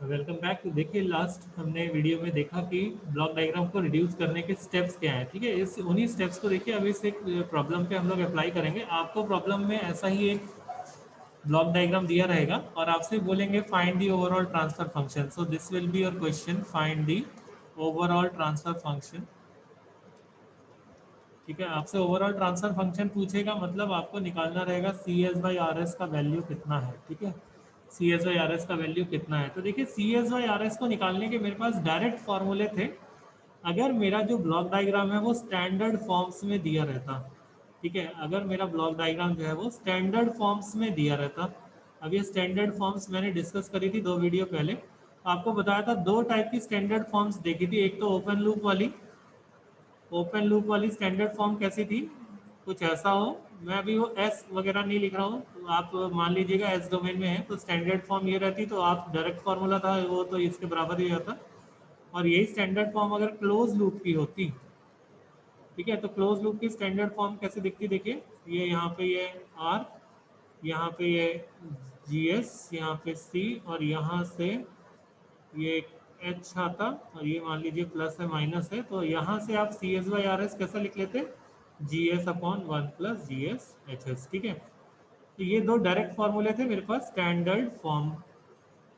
Welcome back. तो देखिए last हमने वीडियो में देखा कि ब्लॉक डायग्राम को रिड्यूस करने के स्टेप्स क्या हैं। ठीक है, इस उन्हीं स्टेप्स को देखिए अब इस एक प्रॉब्लम पे हम लोग अप्लाई करेंगे। आपको प्रॉब्लम में ऐसा ही एक ब्लॉक डायग्राम दिया रहेगा और आपसे बोलेंगे find the overall transfer function. So this will be your question, find the overall transfer function. ठीक है, आपसे ओवरऑल ट्रांसफर फंक्शन पूछेगा, मतलब आपको निकालना रहेगा C S by R S का वैल्यू कितना है। ठीक है, C S by R S का वैल्यू कितना है। तो देखिए C S by R S को निकालने के मेरे पास डायरेक्ट फॉर्मूले थे। अगर मेरा जो ब्लॉक डायग्राम है वो स्टैंडर्ड फॉर्म्स में दिया रहता। ठीक है, अगर मेरा ब्लॉक डायग्राम जो है वो स्टैंडर्ड फॉर्म्स में दिया रहता। अब ये स्टैंडर्ड फॉर्म्स मैंने डिस्कस करी थी 2 वीडियो पहले। आपको बताया था 2 टाइप की स्टैंडर्ड फॉर्म्स देखी थी। एक तो ओपन लूप वाली, ओपन लूप वाली स्टैंडर्ड फॉर्म कैसी थी, कुछ ऐसा हो। मैं अभी वो एस वगैरह नहीं लिख रहा हूँ, तो आप मान लीजिएगा एस डोमेन में है तो स्टैंडर्ड फॉर्म ये रहती, तो आप डायरेक्ट फार्मूला था वो तो इसके बराबर ही रहता। और यही स्टैंडर्ड फॉर्म अगर क्लोज लूप की होती, ठीक है, तो क्लोज लूप की स्टैंडर्ड फॉर्म कैसे दिखती देखिए। ये यहाँ पे ये आर, यहाँ पे ये जी एस, यहाँ पे सी, और यहाँ से ये एच आता, और ये मान लीजिए प्लस है माइनस है, तो यहाँ से आप C S by R S कैसा लिख लेते, G S upon 1 + G S H S. ठीक है, तो ये 2 डायरेक्ट फॉर्मूले थे मेरे पास स्टैंडर्ड फॉर्म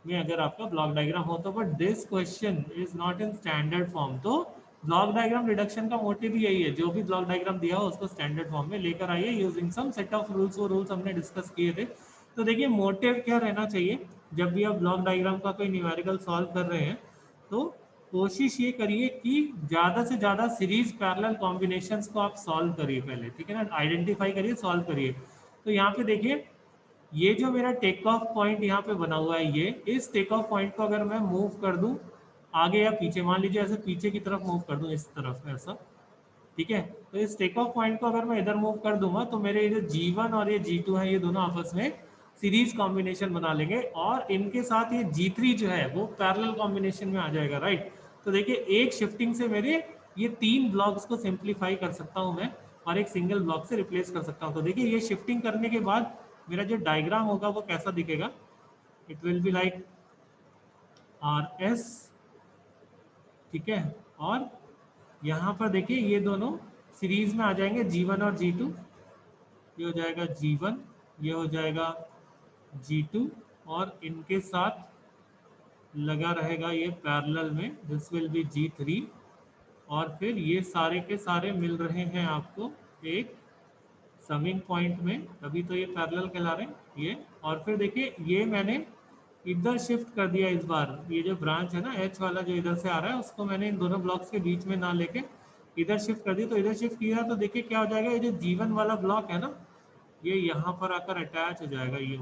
में अगर आपका ब्लॉक डायग्राम हो तो। But this question is not in standard form. तो ब्लॉक डायग्राम रिडक्शन का मोटिव ही यही है, जो भी ब्लॉक डायग्राम दिया हो उसको स्टैंडर्ड फॉर्म में लेकर आइए using some set of rules. वो रूल्स हमने डिस्कस किए थे। तो देखिए मोटिव क्या रहना चाहिए, जब भी आप ब्लॉक डायग्राम का कोई न्यूमेरिकल सॉल्व कर रहे हैं तो कोशिश ये करिए कि ज़्यादा से ज़्यादा सीरीज पैरेलल कॉम्बिनेशंस को आप सॉल्व करिए पहले। ठीक है ना, आइडेंटिफाई करिए, सॉल्व करिए। तो यहाँ पे देखिए ये जो मेरा टेक ऑफ पॉइंट यहाँ पे बना हुआ है, ये इस टेक ऑफ पॉइंट को अगर मैं मूव कर दूं आगे या पीछे, मान लीजिए ऐसे पीछे की तरफ मूव कर दूं, इस तरफ ऐसा। ठीक है, तो इस टेक ऑफ पॉइंट को अगर मैं इधर मूव कर दूंगा तो मेरे ये जो G1 और ये G2 है ये दोनों आपस में सीरीज कॉम्बिनेशन बना लेंगे, और इनके साथ ये G3 जो है वो पैरेलल कॉम्बिनेशन में आ जाएगा। राइट, तो देखिए एक शिफ्टिंग से मेरे ये 3 ब्लॉक्स को सिंप्लीफाई कर सकता हूँ मैं, और एक सिंगल ब्लॉक से रिप्लेस कर सकता हूँ। तो देखिए ये शिफ्टिंग करने के बाद मेरा जो डायग्राम होगा वो कैसा दिखेगा, it will be like R S. ठीक है, और यहाँ पर देखिए ये दोनों सीरीज में आ जाएंगे G1 और G2। ये हो जाएगा G1, ये हो जाएगा G2, और इनके साथ लगा रहेगा ये पैरेलल में, दिस विल बी G3। और फिर ये सारे के सारे मिल रहे हैं आपको एक समिंग पॉइंट में, तभी तो ये पैरेलल कहला रहे हैं ये। और फिर देखिए ये मैंने इधर शिफ्ट कर दिया इस बार, ये जो ब्रांच है ना एच वाला जो इधर से आ रहा है उसको मैंने इन दोनों ब्लॉक्स के बीच में ना लेके इधर शिफ्ट कर दिया। तो इधर शिफ्ट किया तो देखिए क्या हो जाएगा, ये जो G1 वाला ब्लॉक है ना ये यहाँ पर आकर अटैच हो जाएगा। ये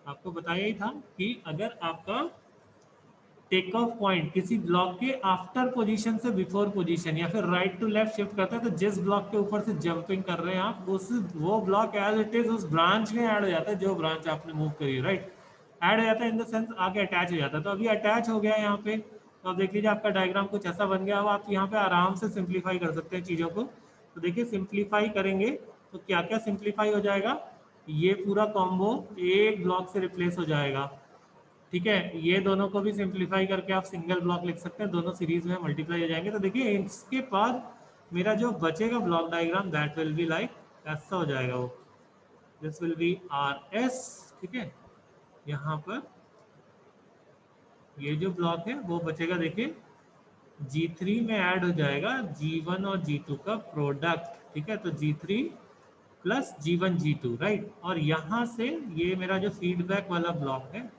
आपको बताया ही था कि अगर आपका टेक ऑफ पॉइंट किसी ब्लॉक के आफ्टर पोजीशन से बिफोर पोजीशन या फिर राइट टू लेफ्ट शिफ्ट करता है, तो जिस ब्लॉक के ऊपर से जंपिंग कर रहे हैं आप उस वो ब्लॉक एज इट इज उस ब्रांच में ऐड हो जाता है, जो ब्रांच आपने मूव करी है। राइट, ऐड हो जाता है इन द सेंस आगे अटैच हो जाता है। तो अभी अटैच हो गया है यहाँ पे, तो आप देख लीजिए आपका डायग्राम कुछ ऐसा बन गया। अब आप यहाँ पे आराम से सिंप्लीफाई कर सकते हैं चीज़ों को। तो देखिए सिंप्लीफाई करेंगे तो क्या क्या सिंप्लीफाई हो जाएगा, ये पूरा कॉम्बो एक ब्लॉक से रिप्लेस हो जाएगा। ठीक है, ये दोनों को भी सिंप्लीफाई करके आप सिंगल ब्लॉक लिख सकते हैं, दोनों सीरीज में मल्टीप्लाई हो जाएंगे। तो देखिए इसके बाद मेरा जो बचेगा block diagram that will be like ऐसा हो जाएगा वो, this will be R S. ठीक है, यहाँ पर ये जो ब्लॉक है वो बचेगा, देखिए G3 में ऐड हो जाएगा G1 और G2 का प्रोडक्ट। ठीक है, तो G3 plus G1 G2 right. और यहाँ से ये मेरा जो फीडबैक वाला ब्लॉक है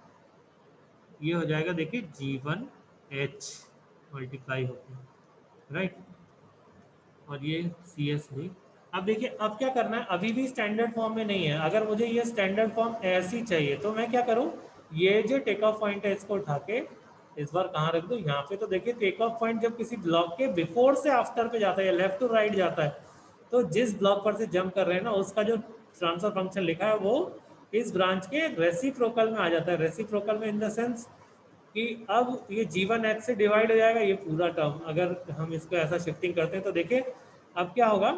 ये हो जाएगा देखिए G1H मल्टीप्लाई होकर। राइट, और ये CS भी। अब देखिए अब क्या करना है, अभी भी स्टैंडर्ड फॉर्म में नहीं है। अगर मुझे ये स्टैंडर्ड फॉर्म ऐसी चाहिए तो मैं क्या करूं, ये जो टेक ऑफ पॉइंट है इसको उठा के इस बार कहाँ रख दूं, यहाँ पे। तो देखिए टेक ऑफ पॉइंट जब किसी ब्लॉक के बिफोर से आफ्टर पे जाता है या लेफ्ट टू राइट जाता है, तो जिस ब्लॉक पर से जंप कर रहे हैं ना उसका जो ट्रांसफर फंक्शन लिखा है वो इस ब्रांच के रेसिप्रोकल में आ जाता है। रेसिप्रोकल में इन द सेंस कि अब ये G1H से डिवाइड हो जाएगा ये पूरा टर्म, अगर हम इसको ऐसा शिफ्टिंग करते हैं। तो देखिए अब क्या होगा,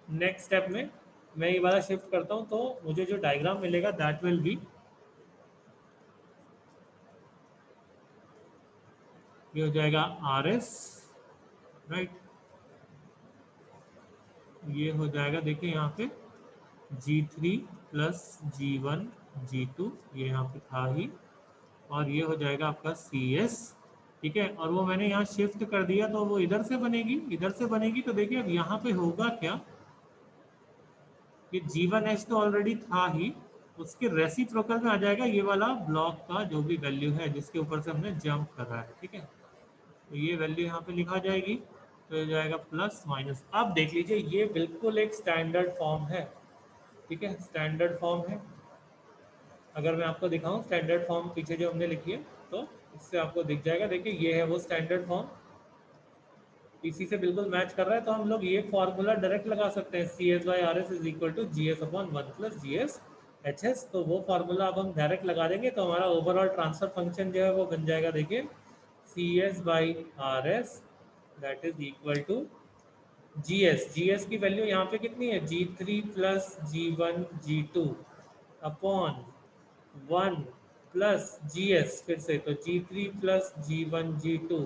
नेक्स्ट स्टेप में मैं ये वाला शिफ्ट करता हूँ तो मुझे जो डायग्राम मिलेगा दैट विल बी ये हो जाएगा आर एस, राइट। ये हो जाएगा, देखिए यहाँ पे G3 प्लस G1 G2, ये यहाँ पे था ही, और ये हो जाएगा आपका CS, ठीक है। और वो मैंने यहाँ शिफ्ट कर दिया तो वो इधर से बनेगी, इधर से बनेगी। तो देखिए अब यहाँ पे होगा क्या कि G1H तो ऑलरेडी था ही, उसके रेसिप्रोकल में आ जाएगा ये वाला ब्लॉक का जो भी वैल्यू है जिसके ऊपर से हमने जंप कर रहा है, ठीक है। तो ये वैल्यू यहाँ पे लिखा जाएगी, तो ये जाएगा प्लस माइनस। अब देख लीजिए ये बिल्कुल एक स्टैंडर्ड फॉर्म है, ठीक है, स्टैंडर्ड फॉर्म है। अगर मैं आपको दिखाऊं स्टैंडर्ड फॉर्म पीछे जो हमने लिखी है तो इससे आपको दिख जाएगा। देखिए ये है वो स्टैंडर्ड फॉर्म, इसी से बिल्कुल मैच कर रहा है। तो हम लोग ये फॉर्मूला डायरेक्ट लगा सकते हैं, C S by R S is equal to G S upon one plus G S H S. तो वो फार्मूला अब हम डायरेक्ट लगा देंगे तो हमारा ओवरऑल ट्रांसफर फंक्शन जो है वो बन जाएगा। देखिए C S by R S that is equal to G S की वैल्यू यहाँ पे कितनी है, G3 plus G1 G2 upon 1 plus GS, फिर से तो G3 plus G1 G2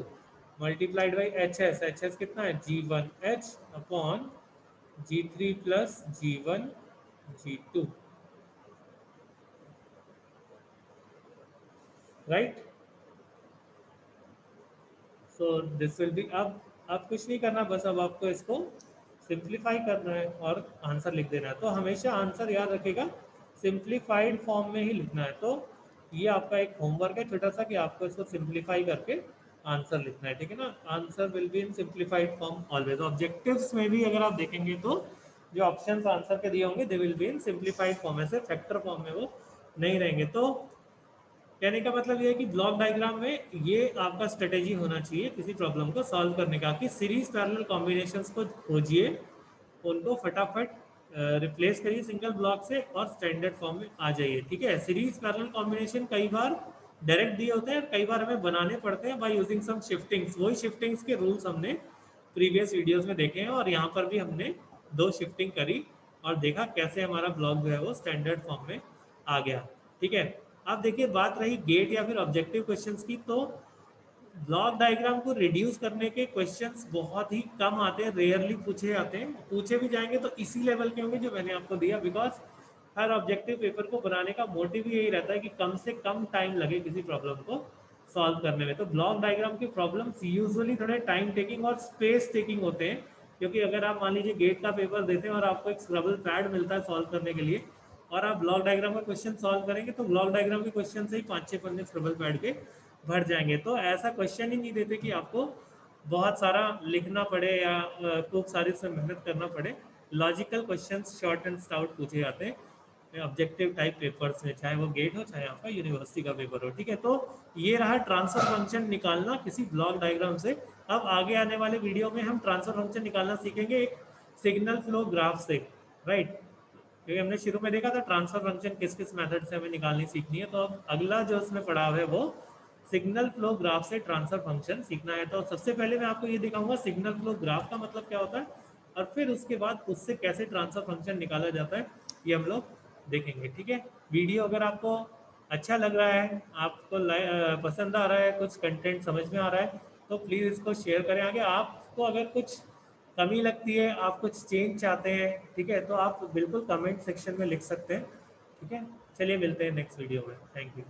multiplied by H S कितना है G1H upon G3 plus G1 G2, right. So this will be, अब कुछ नहीं करना, बस अब आपको इसको सिंप्लीफाई करना है और आंसर लिख देना है। तो हमेशा आंसर याद रखेगा सिंप्लीफाइड फॉर्म में ही लिखना है। तो ये आपका एक होमवर्क है छोटा सा कि आपको इसको सिंप्लीफाई करके आंसर लिखना है, ठीक है ना। Answer will be in simplified form always. Objectives में भी अगर आप देखेंगे तो जो ऑप्शंस आंसर के दिए होंगे they will be in simplified form, ऐसे फैक्टर फॉर्म में वो नहीं रहेंगे। तो कहने का मतलब ये है कि ब्लॉक डायग्राम में ये आपका स्ट्रेटेजी होना चाहिए किसी प्रॉब्लम को सॉल्व करने का, कि सीरीज पैरेलल कॉम्बिनेशंस को खोजिए, उनको फटाफट रिप्लेस करिए सिंगल ब्लॉक से और स्टैंडर्ड फॉर्म में आ जाइए, ठीक है। सीरीज पैरेलल कॉम्बिनेशन कई बार डायरेक्ट दिए होते हैं, कई बार हमें बनाने पड़ते हैं बाय यूजिंग सम शिफ्टिंग्स। वही शिफ्टिंग्स के रूल्स हमने प्रीवियस वीडियोस में देखे हैं और यहाँ पर भी हमने दो शिफ्टिंग करी और देखा कैसे हमारा ब्लॉक जो है वो स्टैंडर्ड फॉर्म में आ गया, ठीक है। अब देखिए बात रही गेट या फिर ऑब्जेक्टिव क्वेश्चंस की, तो ब्लॉक डायग्राम को रिड्यूस करने के क्वेश्चंस बहुत ही कम आते हैं, रेयरली पूछे जाते हैं। पूछे भी जाएंगे तो इसी लेवल के होंगे जो मैंने आपको दिया, बिकॉज हर ऑब्जेक्टिव पेपर को बनाने का मोटिव ही यही रहता है कि कम से कम टाइम लगे किसी प्रॉब्लम को सॉल्व करने में। तो ब्लॉक डायग्राम के प्रॉब्लम्स यूजुअली थोड़े टाइम टेकिंग और स्पेस टेकिंग होते हैं, क्योंकि अगर आप मान लीजिए गेट का पेपर देते हैं और आपको एक स्क्रबल पैड मिलता है सॉल्व करने के लिए और आप ब्लॉक डायग्राम का क्वेश्चन सॉल्व करेंगे तो ब्लॉक डायग्राम के क्वेश्चन से ही 5-6 पन्ने स्क्रबल पैड के भर जाएंगे। तो ऐसा क्वेश्चन ही नहीं देते कि आपको बहुत सारा लिखना पड़े या खूब सारी से मेहनत करना पड़े। Logical questions short and stout पूछे जाते हैं ऑब्जेक्टिव टाइप पेपर्स में, चाहे वो गेट हो चाहे आपका यूनिवर्सिटी का पेपर हो, ठीक है। तो ये रहा ट्रांसफर फंक्शन निकालना किसी ब्लॉक डायग्राम से। अब आगे आने वाले वीडियो में हम ट्रांसफर फंक्शन निकालना सीखेंगे एक सिग्नल फ्लो ग्राफ से, राइट। क्योंकि हमने शुरू में देखा था ट्रांसफर फंक्शन किस किस मेथड से हमें निकालनी सीखनी है, तो अब अगला जो उसमें पड़ाव है वो सिग्नल फ्लो ग्राफ से ट्रांसफर फंक्शन सीखना है। तो सबसे पहले मैं आपको ये दिखाऊंगा सिग्नल फ्लो ग्राफ का मतलब क्या होता है और फिर उसके बाद उससे कैसे ट्रांसफर फंक्शन निकाला जाता है ये हम लोग देखेंगे, ठीक है। वीडियो अगर आपको अच्छा लग रहा है, आपको पसंद आ रहा है, कुछ कंटेंट समझ में आ रहा है तो प्लीज़ इसको शेयर करें आगे। आपको अगर कुछ कमी लगती है, आप कुछ चेंज चाहते हैं, ठीक है, तो आप बिल्कुल कमेंट सेक्शन में लिख सकते हैं, ठीक है। चलिए मिलते हैं नेक्स्ट वीडियो में, थैंक यू।